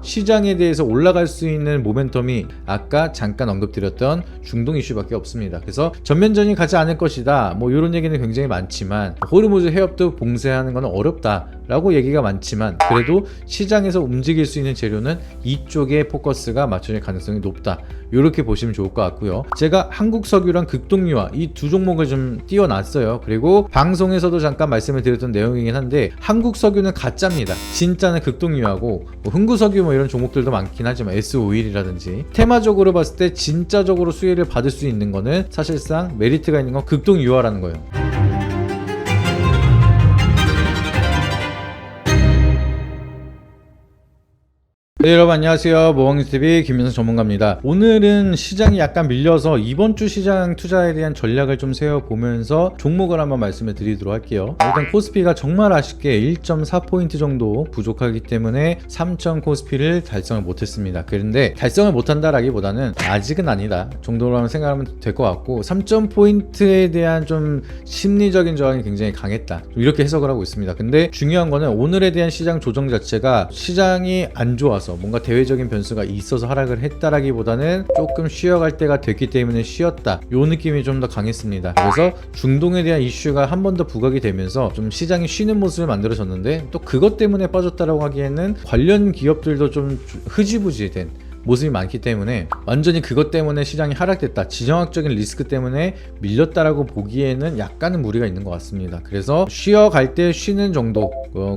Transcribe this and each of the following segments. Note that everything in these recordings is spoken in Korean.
시장에 대해서 올라갈 수 있는 모멘텀이 아까 잠깐 언급드렸던 중동 이슈밖에 없습니다. 그래서 전면전이 가지 않을 것이다 뭐 이런 얘기는 굉장히 많지만, 호르무즈 해협도 봉쇄하는 건 어렵다 라고 얘기가 많지만, 그래도 시장에서 움직일 수 있는 재료는 이쪽에 포커스가 맞춰질 가능성이 높다, 이렇게 보시면 좋을 것 같고요. 제가 한국석유랑 극동유화 이 두 종목을 좀 띄워놨어요. 그리고 방송에서도 잠깐 말씀을 드렸던 내용이긴 한데, 한국석유는 가짜입니다. 진짜는 극동유화고, 뭐 흥구석유 뭐 이런 종목들도 많긴 하지만 S51이라든지 테마적으로 봤을 때 진짜적으로 수혜를 받을 수 있는 거는 사실상 메리트가 있는 건 극동유화라는 거예요. 네, 여러분 안녕하세요. 모범뉴스TV 김민석 전문가입니다. 오늘은 시장이 약간 밀려서 이번 주 시장 투자에 대한 전략을 좀 세워보면서 종목을 한번 말씀을 드리도록 할게요. 일단 코스피가 정말 아쉽게 1.4포인트 정도 부족하기 때문에 3000 코스피를 달성을 못했습니다. 그런데 달성을 못한다라기보다는 아직은 아니다 정도로 생각하면 될 것 같고, 3000포인트에 대한 좀 심리적인 저항이 굉장히 강했다, 이렇게 해석을 하고 있습니다. 근데 중요한 거는 오늘에 대한 시장 조정 자체가 시장이 안 좋아서 뭔가 대외적인 변수가 있어서 하락을 했다라기보다는 조금 쉬어갈 때가 됐기 때문에 쉬었다, 요 느낌이 좀 더 강했습니다. 그래서 중동에 대한 이슈가 한 번 더 부각이 되면서 좀 시장이 쉬는 모습을 만들어졌는데, 또 그것 때문에 빠졌다라고 하기에는 관련 기업들도 좀 흐지부지 된 모습이 많기 때문에 완전히 그것 때문에 시장이 하락됐다, 지정학적인 리스크 때문에 밀렸다라고 보기에는 약간은 무리가 있는 것 같습니다. 그래서 쉬어갈 때 쉬는 정도,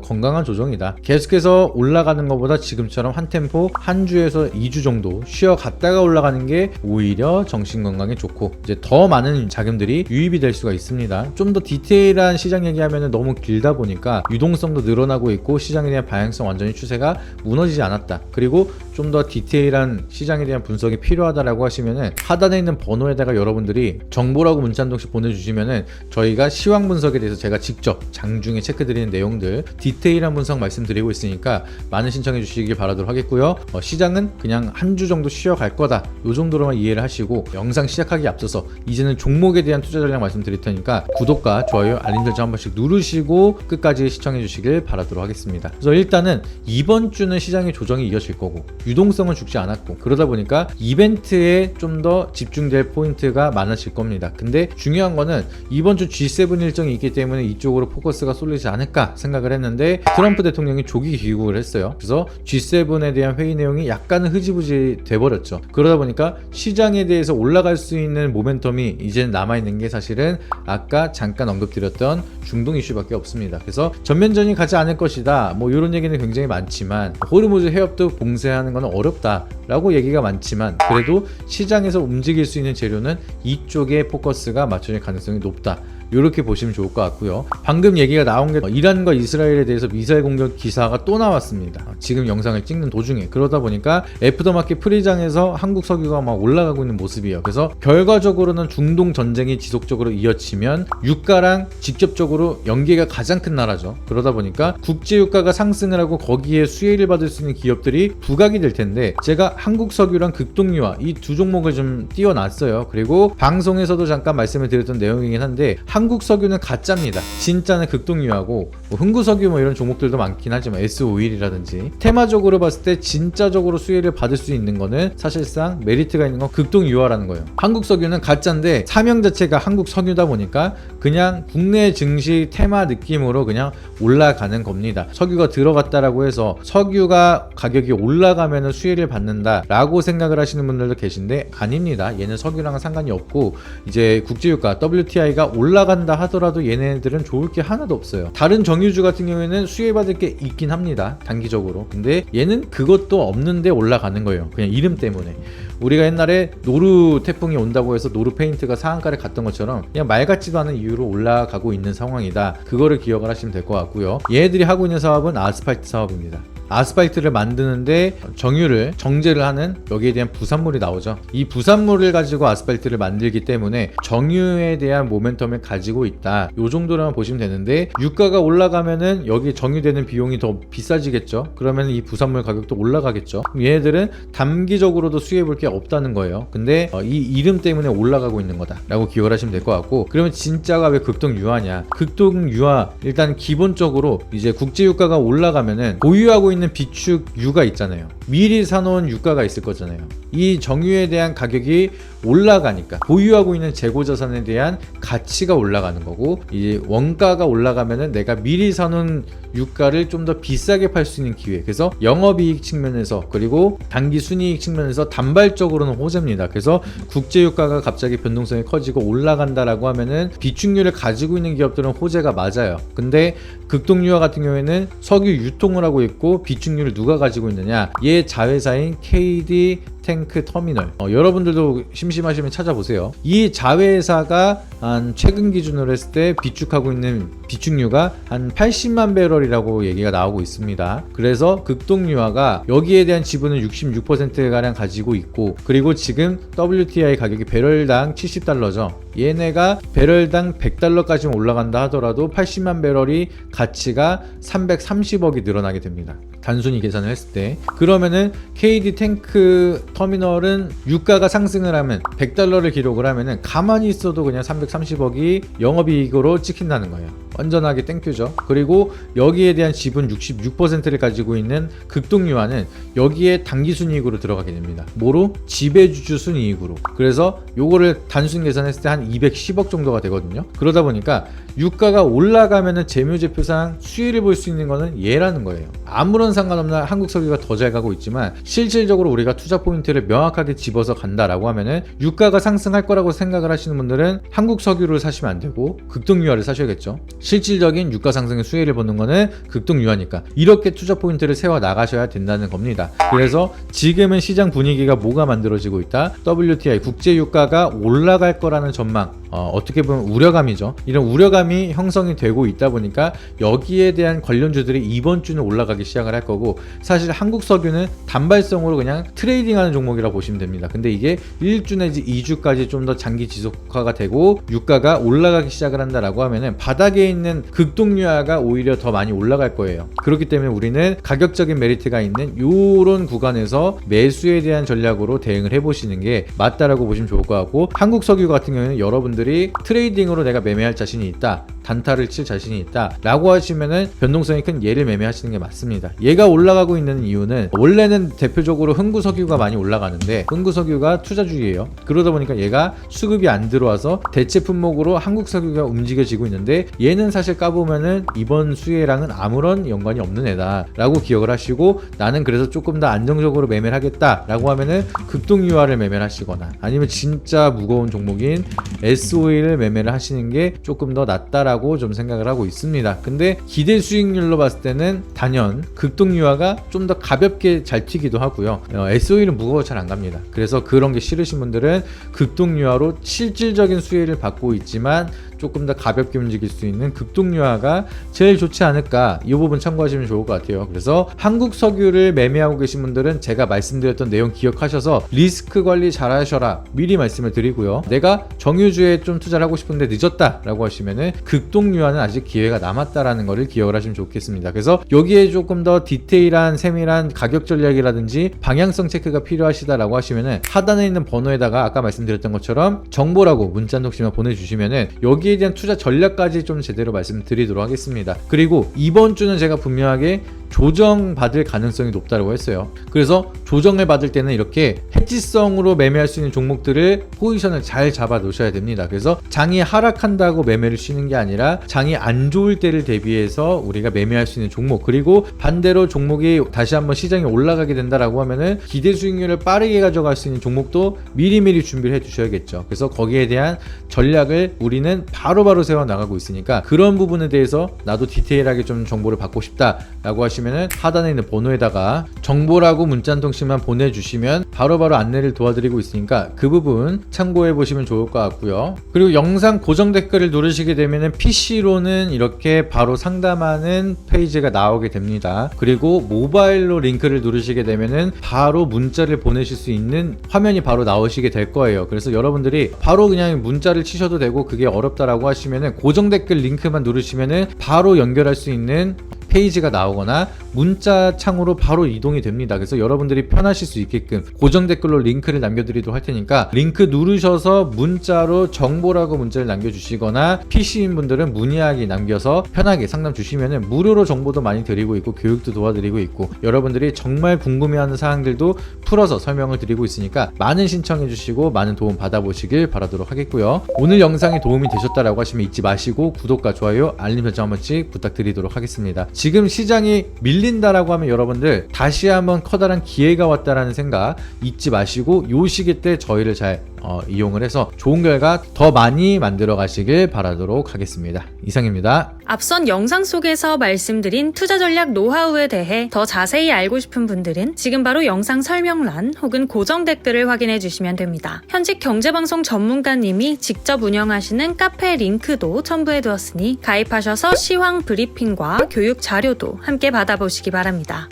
건강한 조정이다. 계속해서 올라가는 것보다 지금처럼 한 템포 한 주에서 2주 정도 쉬어갔다가 올라가는 게 오히려 정신 건강에 좋고, 이제 더 많은 자금들이 유입이 될 수가 있습니다. 좀 더 디테일한 시장 얘기하면 너무 길다 보니까 유동성도 늘어나고 있고, 시장에 대한 방향성 완전히 추세가 무너지지 않았다, 그리고 좀 더 디테일한 시장에 대한 분석이 필요하다라고 하시면은 하단에 있는 번호에다가 여러분들이 정보라고 문자 한 통씩 보내주시면은 저희가 시황 분석에 대해서 제가 직접 장중에 체크드리는 내용들 디테일한 분석 말씀드리고 있으니까 많은 신청해 주시길 바라도록 하겠고요. 시장은 그냥 한 주 정도 쉬어갈 거다, 요 정도로만 이해를 하시고, 영상 시작하기 앞서서 이제는 종목에 대한 투자 전략 말씀드릴 테니까 구독과 좋아요 알림 설정 한 번씩 누르시고 끝까지 시청해 주시길 바라도록 하겠습니다. 그래서 일단은 이번 주는 시장의 조정이 이어질 거고, 유동성은 죽지 않았고, 그러다 보니까 이벤트에 좀 더 집중될 포인트가 많아질 겁니다. 근데 중요한 거는 이번 주 G7 일정이 있기 때문에 이쪽으로 포커스가 쏠리지 않을까 생각을 했는데, 트럼프 대통령이 조기 귀국을 했어요. 그래서 G7에 대한 회의 내용이 약간은 흐지부지 돼버렸죠. 그러다 보니까 시장에 대해서 올라갈 수 있는 모멘텀이 이제 남아있는 게 사실은 아까 잠깐 언급드렸던 중동 이슈밖에 없습니다. 그래서 전면전이 가지 않을 것이다 뭐 이런 얘기는 굉장히 많지만, 호르무즈 해협도 봉쇄하는 건 어렵다 라고 얘기가 많지만, 그래도 시장에서 움직일 수 있는 재료는 이쪽에 포커스가 맞춰질 가능성이 높다, 이렇게 보시면 좋을 것 같고요. 방금 얘기가 나온 게 이란과 이스라엘에 대해서 미사일 공격 기사가 또 나왔습니다. 지금 영상을 찍는 도중에. 그러다 보니까 애프터마켓 프리장에서 한국 석유가 막 올라가고 있는 모습이에요. 그래서 결과적으로는 중동 전쟁이 지속적으로 이어지면 유가랑 직접적으로 연계가 가장 큰 나라죠. 그러다 보니까 국제 유가가 상승을 하고 거기에 수혜를 받을 수 있는 기업들이 부각이 될 텐데, 제가 한국 석유랑 극동유화 이 두 종목을 좀 띄워놨어요. 그리고 방송에서도 잠깐 말씀을 드렸던 내용이긴 한데, 한국석유는 가짜입니다. 진짜는 극동유화고, 뭐 흥구석유 뭐 이런 종목들도 많긴 하지만 S51이라든지 테마적으로 봤을 때 진짜적으로 수혜를 받을 수 있는 거는 사실상 메리트가 있는 건 극동유화라는 거예요. 한국석유는 가짜인데 사명 자체가 한국석유다 보니까 그냥 국내 증시 테마 느낌으로 그냥 올라가는 겁니다. 석유가 들어갔다라고 해서 석유가 가격이 올라가면 수혜를 받는다라고 생각을 하시는 분들도 계신데, 아닙니다. 얘는 석유랑은 상관이 없고, 이제 국제유가 WTI가 올라간다 하더라도 얘네들은 좋을 게 하나도 없어요. 다른 정유주 같은 경우에는 수혜받을 게 있긴 합니다, 단기적으로. 근데 얘는 그것도 없는데 올라가는 거예요, 그냥 이름 때문에. 우리가 옛날에 노루 태풍이 온다고 해서 노루 페인트가 상한가를 갔던 것처럼 그냥 말 같지도 않은 이유로 올라가고 있는 상황이다, 그거를 기억을 하시면 될 것 같고요. 얘네들이 하고 있는 사업은 아스팔트 사업입니다. 아스팔트를 만드는데 정유를 정제를 하는, 여기에 대한 부산물이 나오죠. 이 부산물을 가지고 아스팔트를 만들기 때문에 정유에 대한 모멘텀을 가지고 있다, 요 정도로만 보시면 되는데, 유가가 올라가면은 여기 정유되는 비용이 더 비싸지겠죠. 그러면 이 부산물 가격도 올라가겠죠. 얘네들은 단기적으로도 수혜 볼 게 없다는 거예요. 근데 이 이름 때문에 올라가고 있는 거다라고 기억을 하시면 될 것 같고, 그러면 진짜가 왜 극동유화냐? 극동유화 일단 기본적으로 이제 국제유가가 올라가면은 보유하고 있는 비축유가 있잖아요. 미리 사놓은 유가가 있을 거잖아요. 이 정유에 대한 가격이 올라가니까 보유하고 있는 재고자산에 대한 가치가 올라가는 거고, 이제 원가가 올라가면은 내가 미리 사놓은 유가를 좀 더 비싸게 팔 수 있는 기회. 그래서 영업이익 측면에서 그리고 단기 순이익 측면에서 단발적으로는 호재입니다. 그래서 국제유가가 갑자기 변동성이 커지고 올라간다라고 하면은 비축유를 가지고 있는 기업들은 호재가 맞아요. 근데 극동유화 같은 경우에는 석유 유통을 하고 있고 비축유를 누가 가지고 있느냐? 얘 자회사인 KD 탱크 터미널. 여러분들도 심심하시면 찾아보세요. 이 자회사가 한 최근 기준으로 했을 때 비축하고 있는 비축유가 한 80만 배럴이라고 얘기가 나오고 있습니다. 그래서 극동유화가 여기에 대한 지분을 66%가량 가지고 있고, 그리고 지금 WTI 가격이 배럴당 70달러죠. 얘네가 배럴당 100달러까지 올라간다 하더라도 80만 배럴이 가치가 330억이 늘어나게 됩니다. 단순히 계산을 했을 때. 그러면은 KD 탱크 터미널은 유가가 상승을 하면 100달러를 기록을 하면은 가만히 있어도 그냥 330억이 영업이익으로 찍힌다는 거예요. 완전하게 땡큐죠. 그리고 여기에 대한 지분 66%를 가지고 있는 극동유화는 여기에 당기순이익으로 들어가게 됩니다. 뭐로? 지배주주 순이익으로. 그래서 요거를 단순 계산했을 때 한 210억 정도가 되거든요. 그러다 보니까 유가가 올라가면은 재무제표상 수혜를 볼 수 있는 거는 얘라는 거예요. 아무런 상관없는 한국석유가 더 잘 가고 있지만 실질적으로 우리가 투자 포인트를 명확하게 집어서 간다라고 하면은 유가가 상승할 거라고 생각을 하시는 분들은 한국석유를 사시면 안 되고 극동유화를 사셔야겠죠. 실질적인 유가 상승의 수혜를 보는 거는 극동유화니까 이렇게 투자 포인트를 세워 나가셔야 된다는 겁니다. 그래서 지금은 시장 분위기가 뭐가 만들어지고 있다? WTI 국제유가가 올라갈 거라는 전망, 어떻게 보면 우려감이죠. 이런 우려감이 형성이 되고 있다 보니까 여기에 대한 관련주들이 이번 주는 올라가기 시작을 할 거고, 사실 한국석유는 단발성으로 그냥 트레이딩하는 종목이라고 보시면 됩니다. 근데 이게 1주 내지 2주까지 좀 더 장기 지속화가 되고 유가가 올라가기 시작을 한다라고 하면은 바닥에 있는 극동유화가 오히려 더 많이 올라갈 거예요. 그렇기 때문에 우리는 가격적인 메리트가 있는 요런 구간에서 매수에 대한 전략으로 대응을 해보시는 게 맞다라고 보시면 좋을 것 같고, 한국석유 같은 경우에는 여러분들이 트레이딩으로 내가 매매할 자신이 있다, 단타를 칠 자신이 있다 라고 하시면은 변동성이 큰 얘를 매매하시는 게 맞습니다. 얘가 올라가고 있는 이유는 원래는 대표적으로 흥구석유가 많이 올라가는데 흥구석유가 투자주의예요. 그러다 보니까 얘가 수급이 안 들어와서 대체 품목으로 한국석유가 움직여지고 있는데, 얘는 사실 까보면은 이번 수혜랑은 아무런 연관이 없는 애다 라고 기억을 하시고, 나는 그래서 조금 더 안정적으로 매매를 하겠다 라고 하면은 극동유화를 매매를 하시거나 아니면 진짜 무거운 종목인 SOE를 매매를 하시는 게 조금 더 낫다라고 좀 생각을 하고 있습니다. 근데 기대 수익률로 봤을 때는 단연 극동유화가 좀 더 가볍게 잘 튀기도 하고요. SOE는 무거워 잘 안 갑니다. 그래서 그런 게 싫으신 분들은 극동유화로 실질적인 수혜를 받고 있지만 조금 더 가볍게 움직일 수 있는 극동유화가 제일 좋지 않을까, 이 부분 참고하시면 좋을 것 같아요. 그래서 한국석유를 매매하고 계신 분들은 제가 말씀드렸던 내용 기억하셔서 리스크 관리 잘 하셔라 미리 말씀을 드리고요. 내가 정유주에 좀 투자를 하고 싶은데 늦었다 라고 하시면은 극동유화는 아직 기회가 남았다라는 거를 기억을 하시면 좋겠습니다. 그래서 여기에 조금 더 디테일한 세밀한 가격 전략이라든지 방향성 체크가 필요하시다라고 하시면은 하단에 있는 번호에다가 아까 말씀드렸던 것처럼 정보라고 문자 녹시만 보내주시면은 여기에 대한 투자 전략까지 좀 제대로 말씀드리도록 하겠습니다. 그리고 이번 주는 제가 분명하게 조정받을 가능성이 높다고 했어요. 그래서 조정을 받을 때는 이렇게 해지성으로 매매할 수 있는 종목들을 포지션을 잘 잡아 놓으셔야 됩니다. 그래서 장이 하락한다고 매매를 쉬는 게 아니라 장이 안 좋을 때를 대비해서 우리가 매매할 수 있는 종목, 그리고 반대로 종목이 다시 한번 시장이 올라가게 된다라고 하면은 기대 수익률을 빠르게 가져갈 수 있는 종목도 미리미리 준비를 해 두셔야겠죠. 그래서 거기에 대한 전략을 우리는 바로바로 세워 나가고 있으니까 그런 부분에 대해서 나도 디테일하게 좀 정보를 받고 싶다라고 하시면은 하단에 있는 번호에다가 정보라고 문자 한 통씩만 보내주시면 바로바로 안내를 도와드리고 있으니까 그 부분 참고해 보시면 좋을 것 같고요. 그리고 영상 고정 댓글을 누르시게 되면은 PC로는 이렇게 바로 상담하는 페이지가 나오게 됩니다. 그리고 모바일로 링크를 누르시게 되면은 바로 문자를 보내실 수 있는 화면이 바로 나오시게 될 거예요. 그래서 여러분들이 바로 그냥 문자를 치셔도 되고, 그게 어렵다라고 하시면은 고정 댓글 링크만 누르시면은 바로 연결할 수 있는 페이지가 나오거나 문자 창으로 바로 이동이 됩니다. 그래서 여러분들이 편하실 수 있게끔 고정 댓글로 링크를 남겨드리도록 할 테니까 링크 누르셔서 문자로 정보라고 문자를 남겨주시거나 PC인 분들은 문의하기 남겨서 편하게 상담 주시면은 무료로 정보도 많이 드리고 있고 교육도 도와드리고 있고 여러분들이 정말 궁금해하는 사항들도 풀어서 설명을 드리고 있으니까 많은 신청해 주시고 많은 도움 받아보시길 바라도록 하겠고요. 오늘 영상이 도움이 되셨다라고 하시면 잊지 마시고 구독과 좋아요, 알림 설정 한 번씩 부탁드리도록 하겠습니다. 지금 시장이 밀린다라고 하면 여러분들 다시 한번 커다란 기회가 왔다라는 생각 잊지 마시고 요 시기 때 저희를 잘 이용을 해서 좋은 결과 더 많이 만들어 가시길 바라도록 하겠습니다. 이상입니다. 앞선 영상 속에서 말씀드린 투자 전략 노하우에 대해 더 자세히 알고 싶은 분들은 지금 바로 영상 설명란 혹은 고정 댓글을 확인해 주시면 됩니다. 현직 경제방송 전문가님이 직접 운영하시는 카페 링크도 첨부해 두었으니 가입하셔서 시황 브리핑과 교육 자료도 함께 받아보시기 바랍니다.